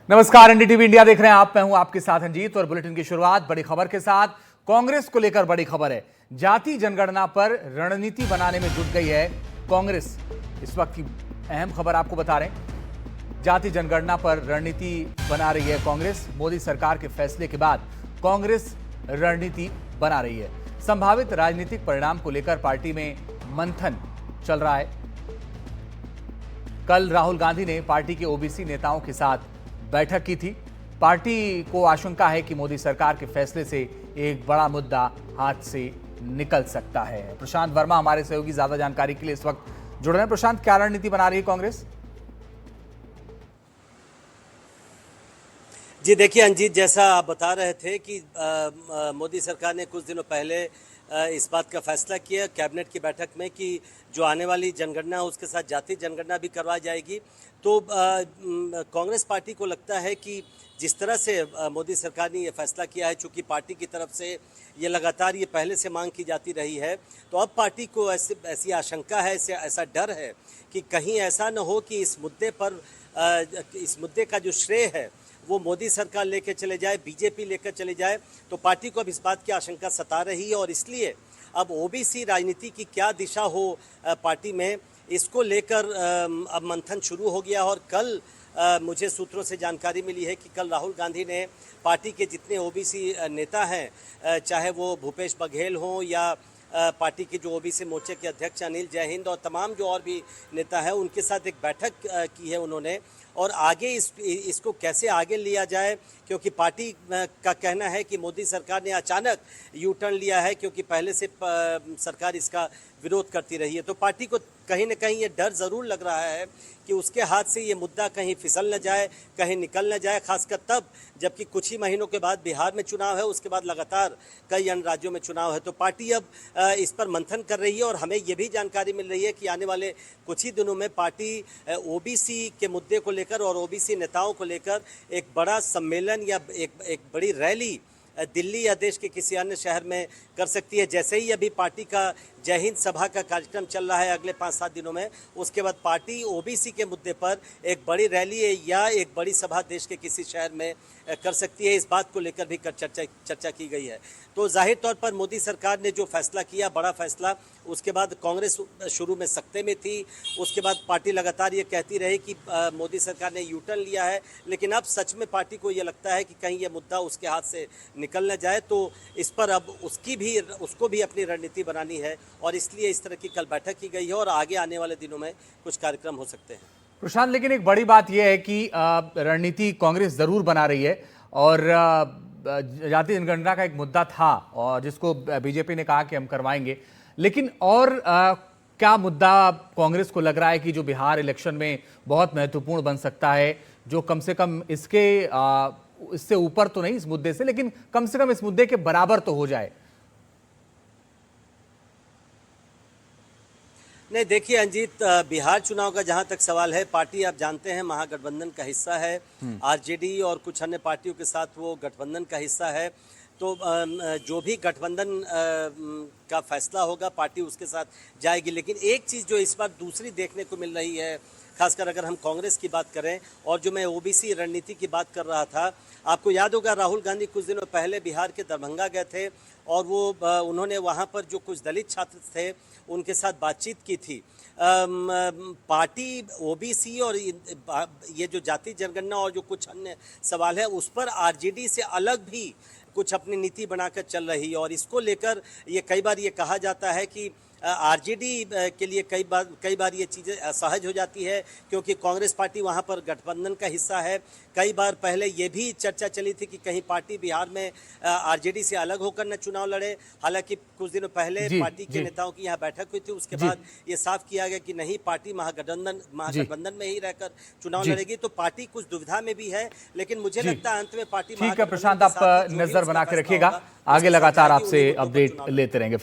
नमस्कार, NDTV India देख रहे हैं आप। मैं हूं आपके साथ रंजीत और बुलेटिन की शुरुआत बड़ी खबर के साथ। कांग्रेस को लेकर बड़ी खबर है। जाति जनगणना पर रणनीति बनाने में जुट गई है कांग्रेस। इस वक्त की अहम खबर आपको बता रहे हैं। जाति जनगणना पर रणनीति बना रही है कांग्रेस। मोदी सरकार के फैसले के बाद कांग्रेस रणनीति बना रही है। संभावित राजनीतिक परिणाम को लेकर पार्टी में मंथन चल रहा है। कल राहुल गांधी ने पार्टी के ओबीसी नेताओं के साथ बैठक की थी। पार्टी को आशंका है कि मोदी सरकार के फैसले से एक बड़ा मुद्दा हाथ से निकल सकता है। प्रशांत वर्मा हमारे सहयोगी ज्यादा जानकारी के लिए इस वक्त जुड़ रहे हैं। प्रशांत, क्या रणनीति बना रही है कांग्रेस? जी देखिए अंजीत, जैसा आप बता रहे थे कि मोदी सरकार ने कुछ दिनों पहले इस बात का फैसला किया कैबिनेट की बैठक में कि जो आने वाली जनगणना है उसके साथ जाति जनगणना भी करवाई जाएगी। तो कांग्रेस पार्टी को लगता है कि जिस तरह से मोदी सरकार ने ये फैसला किया है, चूंकि पार्टी की तरफ से ये लगातार ये पहले से मांग की जाती रही है, तो अब पार्टी को ऐसी आशंका है, ऐसा डर है कि कहीं ऐसा न हो कि इस मुद्दे का जो श्रेय है वो मोदी सरकार लेकर चले जाए, बीजेपी लेकर चले जाए। तो पार्टी को अब इस बात की आशंका सता रही है और इसलिए अब ओबीसी राजनीति की क्या दिशा हो पार्टी में, इसको लेकर अब मंथन शुरू हो गया। और कल मुझे सूत्रों से जानकारी मिली है कि कल राहुल गांधी ने पार्टी के जितने ओबीसी नेता हैं, चाहे वो भूपेश बघेल हों या पार्टी के जो ओबीसी मोर्चे के अध्यक्ष अनिल जयहिंद और तमाम जो और भी नेता हैं, उनके साथ एक बैठक की है उन्होंने। और आगे इसको कैसे आगे लिया जाए, क्योंकि पार्टी का कहना है कि मोदी सरकार ने अचानक यू टर्न लिया है, क्योंकि पहले से सरकार इसका विरोध करती रही है। तो पार्टी को कहीं ना कहीं ये डर ज़रूर लग रहा है कि उसके हाथ से ये मुद्दा कहीं फिसल न जाए, कहीं निकल न जाए, खासकर तब जबकि कुछ ही महीनों के बाद बिहार में चुनाव है, उसके बाद लगातार कई अन्य राज्यों में चुनाव है। तो पार्टी अब इस पर मंथन कर रही है और हमें ये भी जानकारी मिल रही है कि आने वाले कुछ ही दिनों में पार्टी ओबीसी के मुद्दे को लेकर और ओबीसी नेताओं को लेकर एक बड़ा सम्मेलन या एक बड़ी रैली दिल्ली या देश के किसी अन्य शहर में कर सकती है। जैसे ही अभी पार्टी का जय हिंद सभा का कार्यक्रम चल रहा है अगले 5-7 दिनों में, उसके बाद पार्टी ओबीसी के मुद्दे पर एक बड़ी रैली या एक बड़ी सभा देश के किसी शहर में कर सकती है। इस बात को लेकर भी चर्चा की गई है। तो जाहिर तौर पर मोदी सरकार ने जो फैसला किया, बड़ा फैसला, उसके बाद कांग्रेस शुरू में सकते में थी। उसके बाद पार्टी लगातार ये कहती रही कि मोदी सरकार ने यू टर्न लिया है, लेकिन अब सच में पार्टी को ये लगता है कि कहीं ये मुद्दा उसके हाथ से निकल न जाए। तो इस पर अब उसको भी अपनी रणनीति बनानी है और इसलिए इस तरह की कल बैठक की गई है और आगे आने वाले दिनों में कुछ कार्यक्रम हो सकते हैं। प्रशांत, लेकिन एक बड़ी बात यह है कि रणनीति कांग्रेस जरूर बना रही है और जाति जनगणना का एक मुद्दा था और जिसको बीजेपी ने कहा कि हम करवाएंगे, लेकिन और क्या मुद्दा कांग्रेस को लग रहा है कि जो बिहार इलेक्शन में बहुत महत्वपूर्ण बन सकता है, जो कम से कम इससे ऊपर तो नहीं इस मुद्दे से, लेकिन कम से कम इस मुद्दे के बराबर तो हो जाए? नहीं, देखिए अंजीत, बिहार चुनाव का जहां तक सवाल है, पार्टी आप जानते हैं महागठबंधन का हिस्सा है। आरजेडी और कुछ अन्य पार्टियों के साथ वो गठबंधन का हिस्सा है। तो जो भी गठबंधन का फैसला होगा पार्टी उसके साथ जाएगी। लेकिन एक चीज़ जो इस बार दूसरी देखने को मिल रही है, खासकर अगर हम कांग्रेस की बात करें और जो मैं ओबीसी रणनीति की बात कर रहा था, आपको याद होगा राहुल गांधी कुछ दिनों पहले बिहार के दरभंगा गए थे और उन्होंने वहाँ पर जो कुछ दलित छात्र थे उनके साथ बातचीत की थी। पार्टी ओबीसी और ये जो जाति जनगणना और जो कुछ अन्य सवाल है उस पर आरजेडी से अलग भी कुछ अपनी नीति बनाकर चल रही है और इसको लेकर ये कई बार ये कहा जाता है कि आरजेडी के लिए कई बार ये चीज़ें असहज हो जाती है, क्योंकि कांग्रेस पार्टी वहाँ पर गठबंधन का हिस्सा है। कई बार पहले ये भी चर्चा चली थी कि कहीं पार्टी बिहार में आरजेडी से अलग होकर न चुनाव लड़े। हालांकि कुछ दिनों पहले पार्टी के नेताओं की यहाँ बैठक हुई थी, उसके बाद ये साफ किया गया कि नहीं, पार्टी महागठबंधन में ही रहकर चुनाव लड़ेगी। तो पार्टी कुछ दुविधा में भी है, लेकिन मुझे लगता है अंत में पार्टी। ठीक है प्रशांत, आप नजर बना के रखिएगा, आगे लगातार आपसे अपडेट लेते रहेंगे।